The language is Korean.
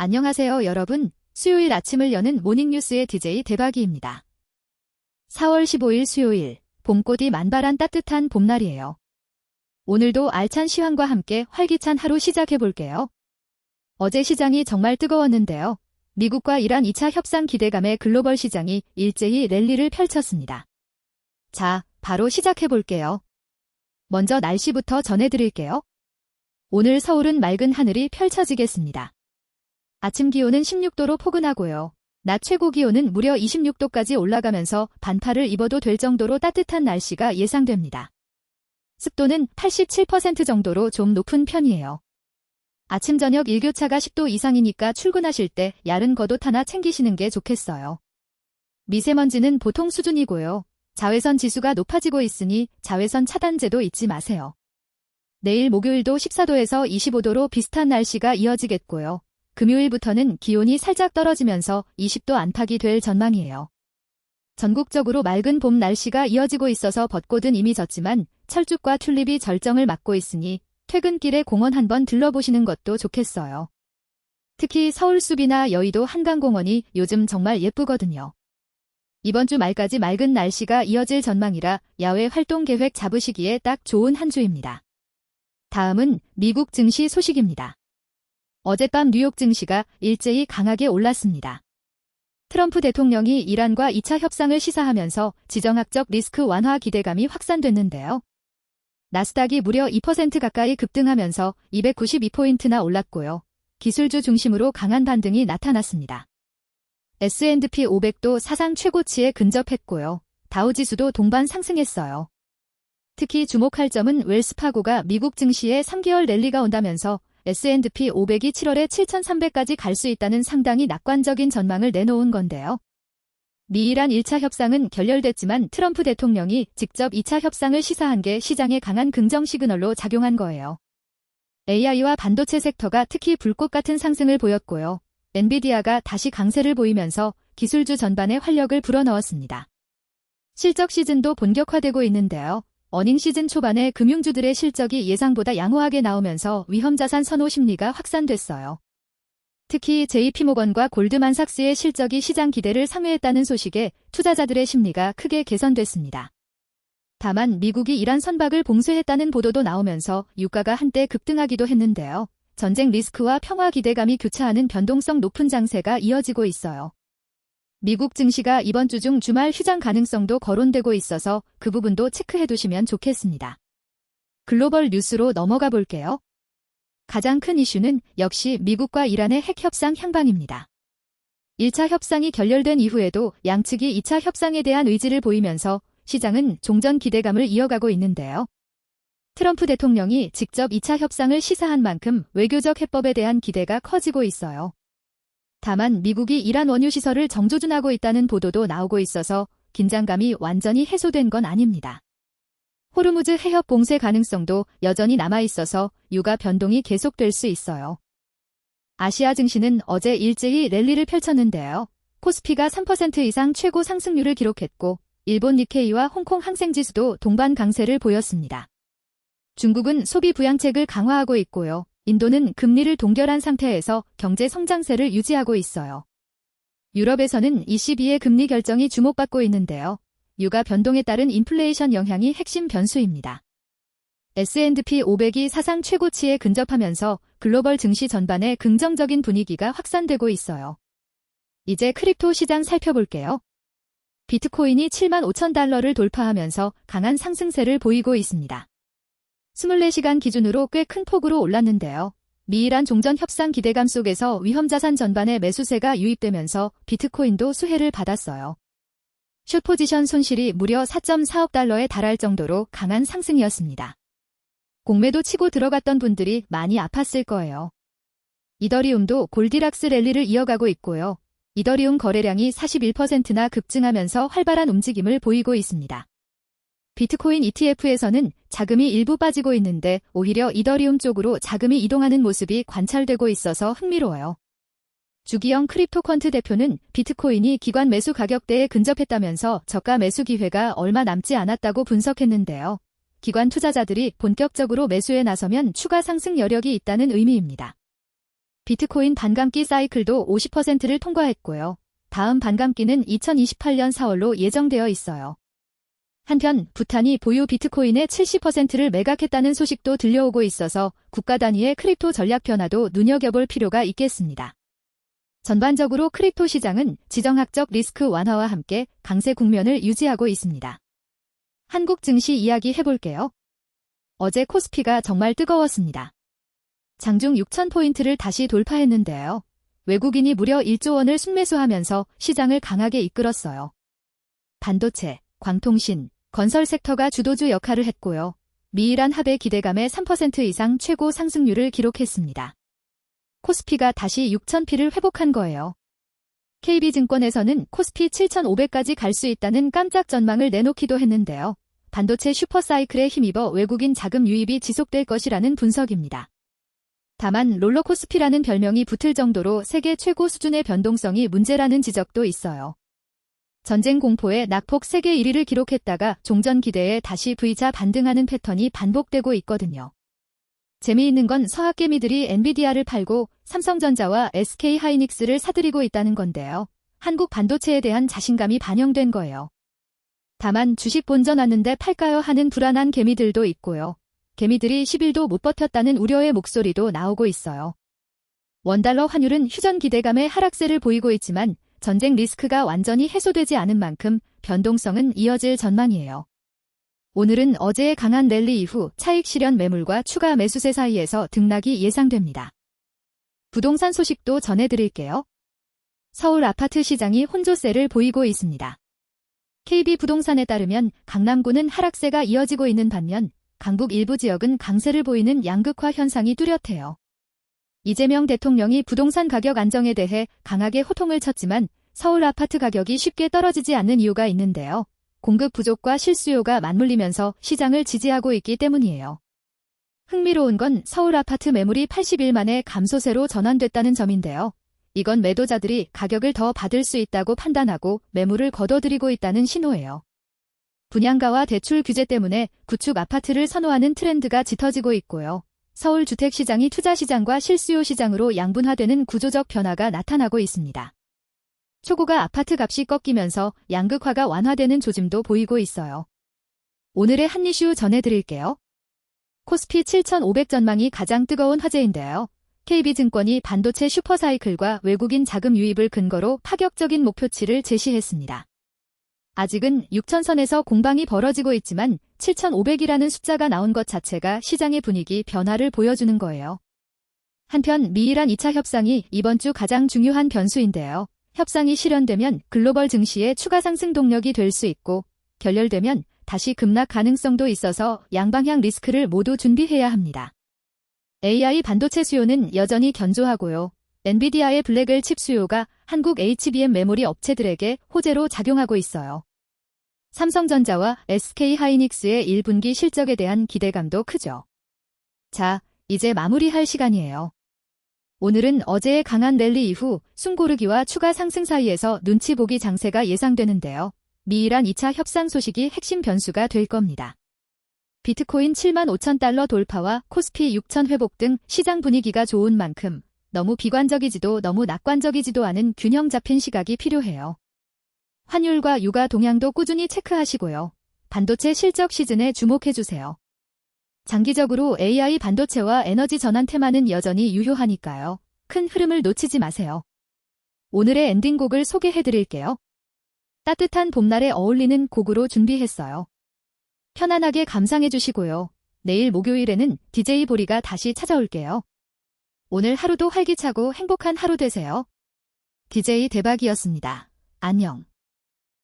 안녕하세요 여러분. 수요일 아침을 여는 모닝뉴스의 DJ 대박이입니다. 4월 15일 수요일, 봄꽃이 만발한 따뜻한 봄날이에요. 오늘도 알찬 시황과 함께 활기찬 하루 시작해볼게요. 어제 시장이 정말 뜨거웠는데요. 미국과 이란 2차 협상 기대감에 글로벌 시장이 일제히 랠리를 펼쳤습니다. 자, 바로 시작해볼게요. 먼저 날씨부터 전해드릴게요. 오늘 서울은 맑은 하늘이 펼쳐지겠습니다. 아침 기온은 16도로 포근하고요. 낮 최고 기온은 무려 26도까지 올라가면서 반팔을 입어도 될 정도로 따뜻한 날씨가 예상됩니다. 습도는 87% 정도로 좀 높은 편이에요. 아침 저녁 일교차가 10도 이상이니까 출근하실 때 얇은 겉옷 하나 챙기시는 게 좋겠어요. 미세먼지는 보통 수준이고요. 자외선 지수가 높아지고 있으니 자외선 차단제도 잊지 마세요. 내일 목요일도 14도에서 25도로 비슷한 날씨가 이어지겠고요. 금요일부터는 기온이 살짝 떨어지면서 20도 안팎이 될 전망이에요. 전국적으로 맑은 봄 날씨가 이어지고 있어서 벚꽃은 이미 졌지만 철쭉과 튤립이 절정을 맞고 있으니 퇴근길에 공원 한번 들러보시는 것도 좋겠어요. 특히 서울숲이나 여의도 한강공원이 요즘 정말 예쁘거든요. 이번 주 말까지 맑은 날씨가 이어질 전망이라 야외 활동 계획 잡으시기에 딱 좋은 한 주입니다. 다음은 미국 증시 소식입니다. 어젯밤 뉴욕 증시가 일제히 강하게 올랐습니다. 트럼프 대통령이 이란과 2차 협상을 시사하면서 지정학적 리스크 완화 기대감이 확산됐는데요. 나스닥이 무려 2% 가까이 급등하면서 292포인트나 올랐고요. 기술주 중심으로 강한 반등이 나타났습니다. S&P 500도 사상 최고치에 근접했고요. 다우지수도 동반 상승했어요. 특히 주목할 점은 웰스파고가 미국 증시에 3개월 랠리가 온다면서 S&P 500이 7월에 7,300까지 갈 수 있다는 상당히 낙관적인 전망을 내놓은 건데요. 미이란 1차 협상은 결렬됐지만 트럼프 대통령이 직접 2차 협상을 시사한 게 시장에 강한 긍정 시그널로 작용한 거예요. AI와 반도체 섹터가 특히 불꽃 같은 상승을 보였고요. 엔비디아가 다시 강세를 보이면서 기술주 전반에 활력을 불어넣었습니다. 실적 시즌도 본격화되고 있는데요. 어닝 시즌 초반에 금융주들의 실적이 예상보다 양호하게 나오면서 위험자산 선호 심리가 확산됐어요. 특히 JP모건과 골드만삭스의 실적이 시장 기대를 상회했다는 소식에 투자자들의 심리가 크게 개선됐습니다. 다만 미국이 이란 선박을 봉쇄했다는 보도도 나오면서 유가가 한때 급등하기도 했는데요. 전쟁 리스크와 평화 기대감이 교차하는 변동성 높은 장세가 이어지고 있어요. 미국 증시가 이번 주 중 주말 휴장 가능성도 거론되고 있어서 그 부분도 체크해두시면 좋겠습니다. 글로벌 뉴스로 넘어가 볼게요. 가장 큰 이슈는 역시 미국과 이란의 핵 협상 향방입니다. 1차 협상이 결렬된 이후에도 양측이 2차 협상에 대한 의지를 보이면서 시장은 종전 기대감을 이어가고 있는데요. 트럼프 대통령이 직접 2차 협상을 시사한 만큼 외교적 해법에 대한 기대가 커지고 있어요. 다만 미국이 이란 원유 시설을 정조준하고 있다는 보도도 나오고 있어서 긴장감이 완전히 해소된 건 아닙니다. 호르무즈 해협 봉쇄 가능성도 여전히 남아있어서 유가 변동이 계속될 수 있어요. 아시아 증시는 어제 일제히 랠리를 펼쳤는데요. 코스피가 3% 이상 최고 상승률을 기록했고 일본 니케이와 홍콩 항생지수도 동반 강세를 보였습니다. 중국은 소비 부양책을 강화하고 있고요. 인도는 금리를 동결한 상태에서 경제 성장세를 유지하고 있어요. 유럽에서는 ECB의 금리 결정이 주목받고 있는데요. 유가 변동에 따른 인플레이션 영향이 핵심 변수입니다. S&P 500이 사상 최고치에 근접하면서 글로벌 증시 전반에 긍정적인 분위기가 확산되고 있어요. 이제 크립토 시장 살펴볼게요. 비트코인이 75,000달러를 돌파하면서 강한 상승세를 보이고 있습니다. 24시간 기준으로 꽤 큰 폭으로 올랐는데요. 미이란 종전 협상 기대감 속에서 위험자산 전반에 매수세가 유입되면서 비트코인도 수혜를 받았어요. 숏포지션 손실이 무려 4.4억 달러에 달할 정도로 강한 상승이었습니다. 공매도 치고 들어갔던 분들이 많이 아팠을 거예요. 이더리움도 골디락스 랠리를 이어가고 있고요. 이더리움 거래량이 41%나 급증하면서 활발한 움직임을 보이고 있습니다. 비트코인 ETF에서는 자금이 일부 빠지고 있는데 오히려 이더리움 쪽으로 자금이 이동하는 모습이 관찰되고 있어서 흥미로워요. 주기영 크립토퀀트 대표는 비트코인이 기관 매수 가격대에 근접했다면서 저가 매수 기회가 얼마 남지 않았다고 분석했는데요. 기관 투자자들이 본격적으로 매수에 나서면 추가 상승 여력이 있다는 의미입니다. 비트코인 반감기 사이클도 50%를 통과했고요. 다음 반감기는 2028년 4월로 예정되어 있어요. 한편 부탄이 보유 비트코인의 70%를 매각했다는 소식도 들려오고 있어서 국가 단위의 크립토 전략 변화도 눈여겨볼 필요가 있겠습니다. 전반적으로 크립토 시장은 지정학적 리스크 완화와 함께 강세 국면을 유지하고 있습니다. 한국 증시 이야기 해볼게요. 어제 코스피가 정말 뜨거웠습니다. 장중 6,000포인트를 다시 돌파했는데요. 외국인이 무려 1조 원을 순매수하면서 시장을 강하게 이끌었어요. 반도체, 광통신, 건설 섹터가 주도주 역할을 했고요. 미일한 합의 기대감에 3% 이상 최고 상승률을 기록했습니다. 코스피가 다시 6,000피를 회복한 거예요. KB증권에서는 코스피 7,500까지 갈 수 있다는 깜짝 전망을 내놓기도 했는데요. 반도체 슈퍼사이클에 힘입어 외국인 자금 유입이 지속될 것이라는 분석입니다. 다만 롤러코스피라는 별명이 붙을 정도로 세계 최고 수준의 변동성이 문제라는 지적도 있어요. 전쟁 공포에 낙폭 세계 1위를 기록했다가 종전 기대에 다시 V자 반등하는 패턴이 반복되고 있거든요. 재미있는 건 서학개미들이 엔비디아를 팔고 삼성전자와 SK하이닉스를 사들이고 있다는 건데요. 한국 반도체에 대한 자신감이 반영된 거예요. 다만 주식 본전왔는데 팔까요 하는 불안한 개미들도 있고요. 개미들이 10일도 못 버텼다는 우려의 목소리도 나오고 있어요. 원달러 환율은 휴전 기대감에 하락세를 보이고 있지만 전쟁 리스크가 완전히 해소되지 않은 만큼 변동성은 이어질 전망이에요. 오늘은 어제의 강한 랠리 이후 차익 실현 매물과 추가 매수세 사이에서 등락이 예상됩니다. 부동산 소식도 전해드릴게요. 서울 아파트 시장이 혼조세를 보이고 있습니다. KB부동산에 따르면 강남구는 하락세가 이어지고 있는 반면 강북 일부 지역은 강세를 보이는 양극화 현상이 뚜렷해요. 이재명 대통령이 부동산 가격 안정에 대해 강하게 호통을 쳤지만 서울 아파트 가격이 쉽게 떨어지지 않는 이유가 있는데요. 공급 부족과 실수요가 맞물리면서 시장을 지지하고 있기 때문이에요. 흥미로운 건 서울 아파트 매물이 80일 만에 감소세로 전환됐다는 점인데요. 이건 매도자들이 가격을 더 받을 수 있다고 판단하고 매물을 거둬들이고 있다는 신호예요. 분양가와 대출 규제 때문에 구축 아파트를 선호하는 트렌드가 짙어지고 있고요. 서울 주택시장이 투자시장과 실수요 시장으로 양분화되는 구조적 변화가 나타나고 있습니다. 초고가 아파트 값이 꺾이면서 양극화가 완화되는 조짐도 보이고 있어요. 오늘의 한 이슈 전해드릴게요. 코스피 7,500 전망이 가장 뜨거운 화제인데요. KB증권이 반도체 슈퍼사이클과 외국인 자금 유입을 근거로 파격적인 목표치를 제시했습니다. 아직은 6,000선에서 공방이 벌어지고 있지만 7,500이라는 숫자가 나온 것 자체가 시장의 분위기 변화를 보여주는 거예요. 한편 미일한 2차 협상이 이번 주 가장 중요한 변수인데요. 협상이 실현되면 글로벌 증시의 추가 상승 동력이 될 수 있고 결렬되면 다시 급락 가능성도 있어서 양방향 리스크를 모두 준비해야 합니다. AI 반도체 수요는 여전히 견조하고요. 엔비디아의 블랙웰 칩 수요가 한국 HBM 메모리 업체들에게 호재로 작용하고 있어요. 삼성전자와 SK하이닉스의 1분기 실적에 대한 기대감도 크죠. 자, 이제 마무리할 시간이에요. 오늘은 어제의 강한 랠리 이후 숨고르기와 추가 상승 사이에서 눈치 보기 장세가 예상되는데요. 미일한 2차 협상 소식이 핵심 변수가 될 겁니다. 비트코인 75,000달러 돌파와 코스피 6,000 회복 등 시장 분위기가 좋은 만큼 너무 비관적이지도 너무 낙관적이지도 않은 균형 잡힌 시각이 필요해요. 환율과 유가 동향도 꾸준히 체크하시고요. 반도체 실적 시즌에 주목해주세요. 장기적으로 AI 반도체와 에너지 전환 테마는 여전히 유효하니까요. 큰 흐름을 놓치지 마세요. 오늘의 엔딩곡을 소개해드릴게요. 따뜻한 봄날에 어울리는 곡으로 준비했어요. 편안하게 감상해주시고요. 내일 목요일에는 DJ 보리가 다시 찾아올게요. 오늘 하루도 활기차고 행복한 하루 되세요. DJ 대박이었습니다. 안녕.